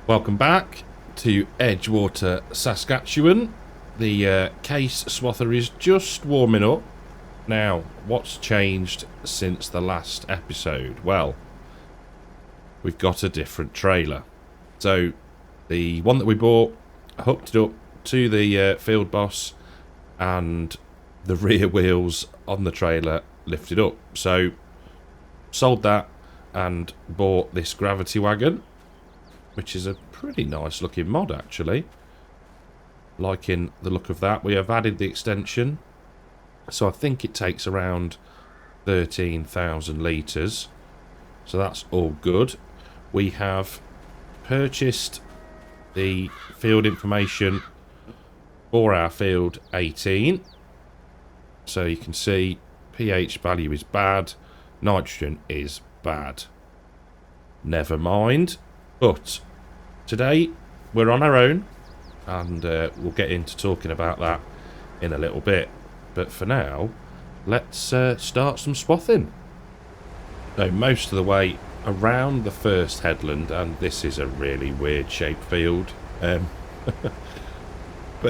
Welcome back to Edgewater, Saskatchewan. The case swather is just warming up. Now, what's changed since the last episode? Well, we've got a different trailer. So, the one that we bought, hooked it up to the field boss, and the rear wheels on the trailer lifted up. So, sold that and bought this gravity wagon, which is a pretty nice looking mod actually. Liking the look of that. We have added the extension, so I think it takes around 13,000 litres, so that's all good. We have purchased the field information for our field 18, so you can see pH value is bad, nitrogen is bad. Never mind. But today we're on our own, and we'll get into talking about that in a little bit. But for now, let's start some swathing. So most of the way around the first headland, and this is a really weird shaped field, but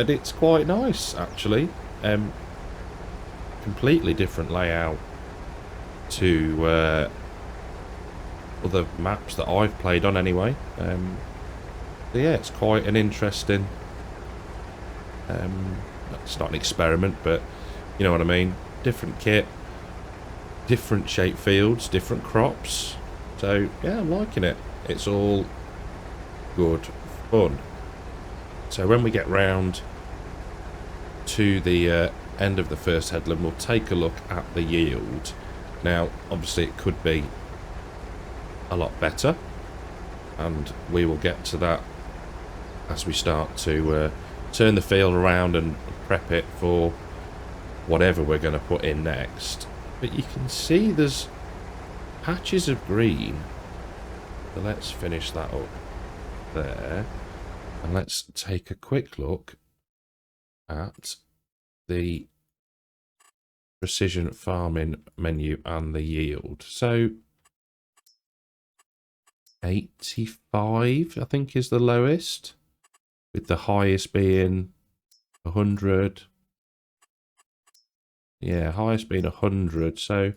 it's quite nice actually. Completely different layout to other maps that I've played on anyway. So yeah, it's quite an interesting, it's not an experiment, but you know what I mean, different kit, different shaped fields, different crops. So yeah, I'm liking it. It's all good fun. So when we get round to the end of the first headland, we'll take a look at the yield. Now obviously it could be a lot better, and we will get to that as we start to turn the field around and prep it for whatever we're going to put in next. But you can see there's patches of green, so let's finish that up there, and let's take a quick look at the precision farming menu and the yield. So 85 I think is the lowest, with the highest being 100. Yeah, highest being 100, so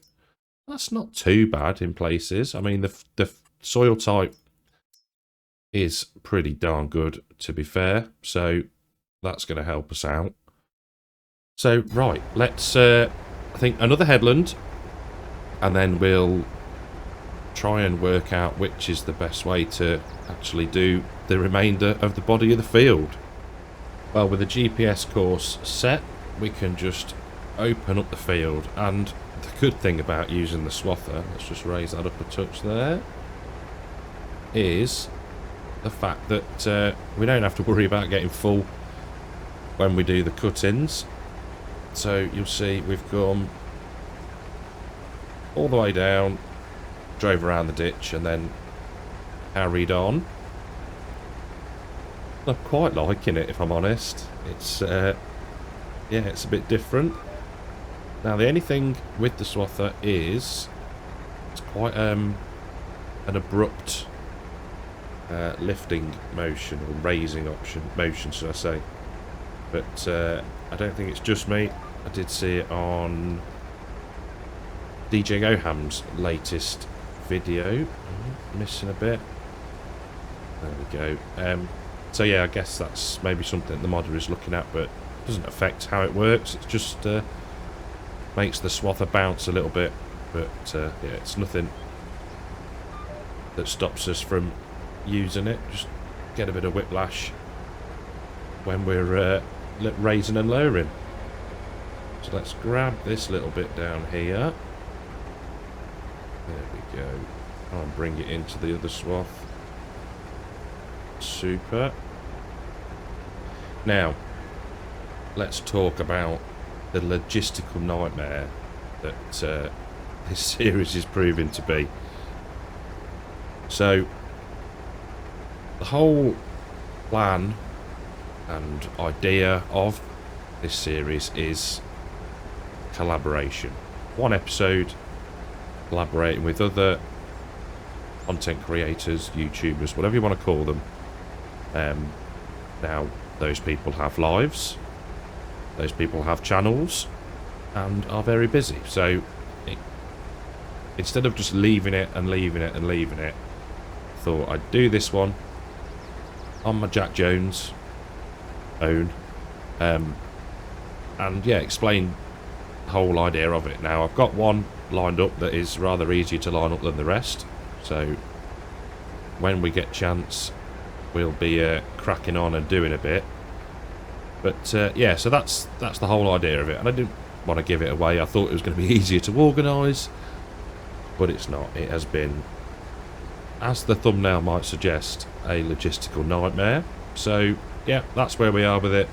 that's not too bad in places. I mean, the soil type is pretty darn good, to be fair, so that's going to help us out. So right, let's I think another headland, and then we'll try and work out which is the best way to actually do the remainder of the body of the field. Well, with the GPS course set, we can just open up the field, and the good thing about using the swather, let's just raise that up a touch there, is the fact that we don't have to worry about getting full when we do the cut-ins. So you'll see we've gone all the way down, drove around the ditch, and then carried on. I'm quite liking it, if I'm honest. It's yeah, it's a bit different. Now the only thing with the swather is it's quite an abrupt lifting motion, or raising motion should I say. But I don't think it's just me. I did see it on DJ Goham's latest video. Missing a bit. There we go. So yeah, I guess that's maybe something the modder is looking at, but doesn't affect how it works. It just makes the swather bounce a little bit, but yeah, it's nothing that stops us from using it. Just get a bit of whiplash when we're raising and lowering. So let's grab this little bit down here. There we go. Try and bring it into the other swath. Super. Now, let's talk about the logistical nightmare that this series is proving to be. So, the whole plan and idea of this series is collaboration. One episode collaborating with other content creators, YouTubers, whatever you want to call them, Now, those people have lives, those people have channels, and are very busy. So, instead of just leaving it and leaving it and leaving it, I thought I'd do this one on my Jack Jones own, and yeah, explain the whole idea of it. Now, I've got one lined up that is rather easier to line up than the rest, so when we get chance, we'll be cracking on and doing a bit. But yeah, so that's the whole idea of it, and I didn't want to give it away. I thought it was going to be easier to organise, but it's not. It has been, as the thumbnail might suggest, a logistical nightmare. So yeah, that's where we are with it.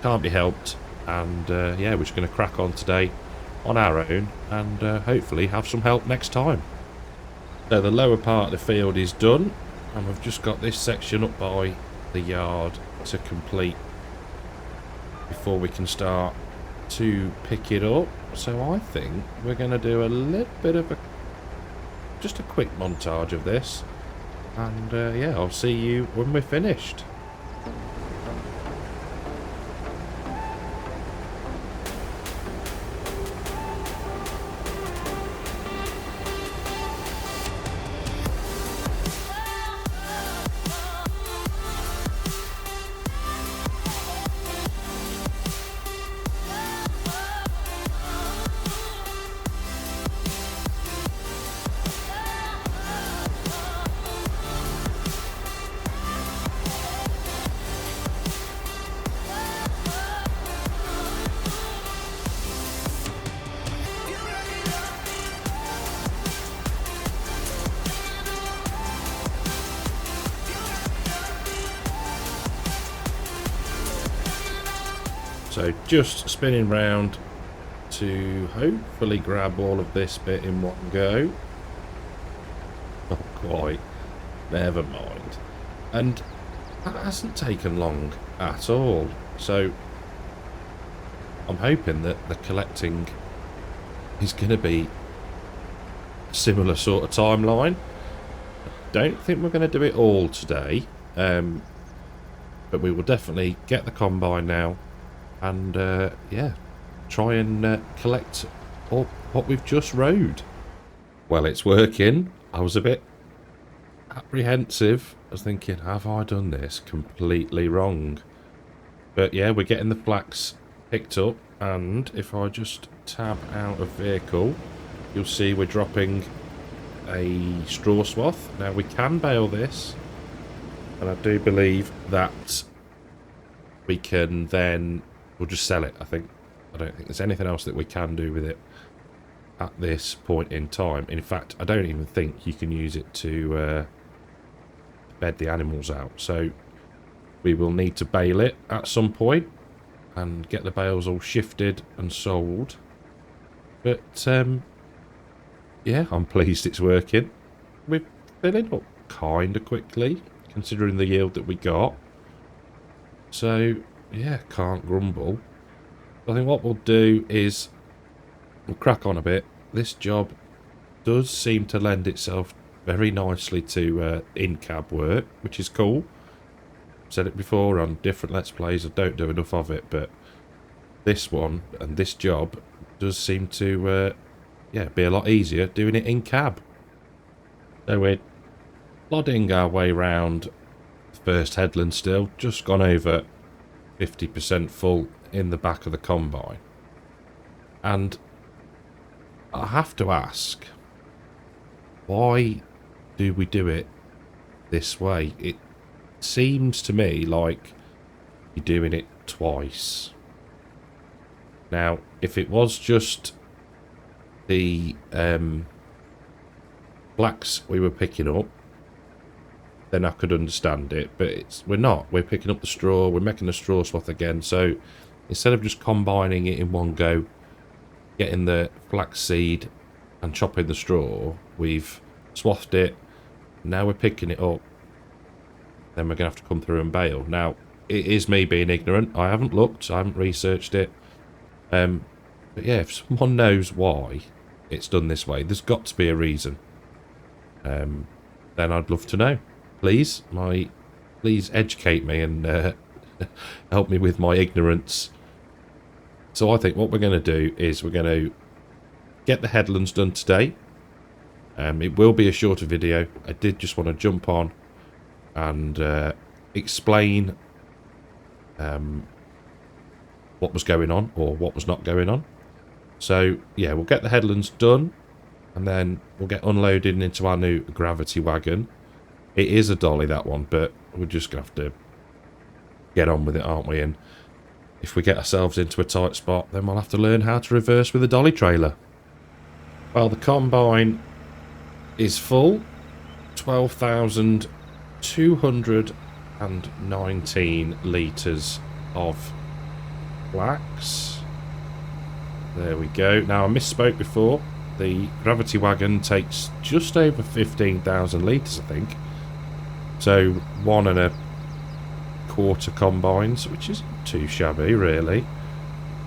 Can't be helped, and yeah, we're just going to crack on today on our own, and hopefully have some help next time. So the lower part of the field is done, and we've just got this section up by the yard to complete before we can start to pick it up. So I think we're going to do a little bit of just a quick montage of this, and yeah, I'll see you when we're finished. So just spinning round to hopefully grab all of this bit in one go. Not quite. Never mind. And that hasn't taken long at all. So I'm hoping that the collecting is going to be a similar sort of timeline. I don't think we're going to do it all today. But we will definitely get the combine now. And yeah, try and collect all what we've just rode. Well, it's working. I was a bit apprehensive. I was thinking, have I done this completely wrong? But yeah, we're getting the flax picked up, and if I just tab out of vehicle, you'll see we're dropping a straw swath. Now, we can bale this, and I do believe that we can then... we'll just sell it, I think. I don't think there's anything else that we can do with it at this point in time. In fact, I don't even think you can use it to bed the animals out. So we will need to bale it at some point and get the bales all shifted and sold. But yeah, I'm pleased it's working. We're filling up kind of quickly, considering the yield that we got. So... yeah, can't grumble. I think what we'll do is we'll crack on a bit. This job does seem to lend itself very nicely to in-cab work, which is cool. I've said it before on different Let's Plays, I don't do enough of it, but this one and this job does seem to yeah, be a lot easier doing it in-cab. So we're plodding our way round the first headland still, just gone over 50% full in the back of the combine. And I have to ask, why do we do it this way? It seems to me like you're doing it twice. Now, if it was just the flax we were picking up, then I could understand it, but we're not. We're picking up the straw, we're making the straw swath again, so instead of just combining it in one go, getting the flax seed and chopping the straw, we've swathed it, now we're picking it up, then we're going to have to come through and bale. Now, it is me being ignorant, I haven't looked, I haven't researched it, but yeah, if someone knows why it's done this way, there's got to be a reason, then I'd love to know. Please, my please educate me and help me with my ignorance. So I think what we're going to do is we're going to get the headlands done today. It will be a shorter video. I did just want to jump on and explain what was going on or what was not going on. So yeah, we'll get the headlands done and then we'll get unloaded into our new gravity wagon. It is a dolly, that one, but we're just going to have to get on with it, aren't we? And if we get ourselves into a tight spot, then we'll have to learn how to reverse with a dolly trailer. Well, the combine is full. 12,219 litres of flax. There we go. Now, I misspoke before. The gravity wagon takes just over 15,000 litres, I think. So 1.25 combines, which isn't too shabby, really.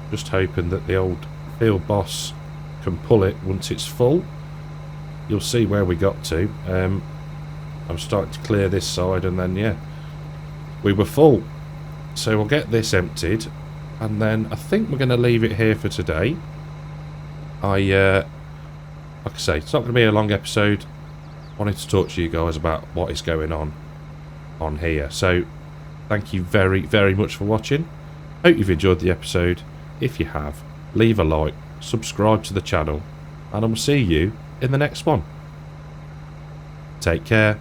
Just hoping that the old field boss can pull it once it's full. You'll see where we got to. I'm starting to clear this side, and then yeah, we were full. So we'll get this emptied, and then I think we're going to leave it here for today. Like I say, it's not going to be a long episode. I wanted to talk to you guys about what is going on here. So thank you very, very much for watching. Hope you've enjoyed the episode. If you have, leave a like, subscribe to the channel, and I will see you in the next one. Take care.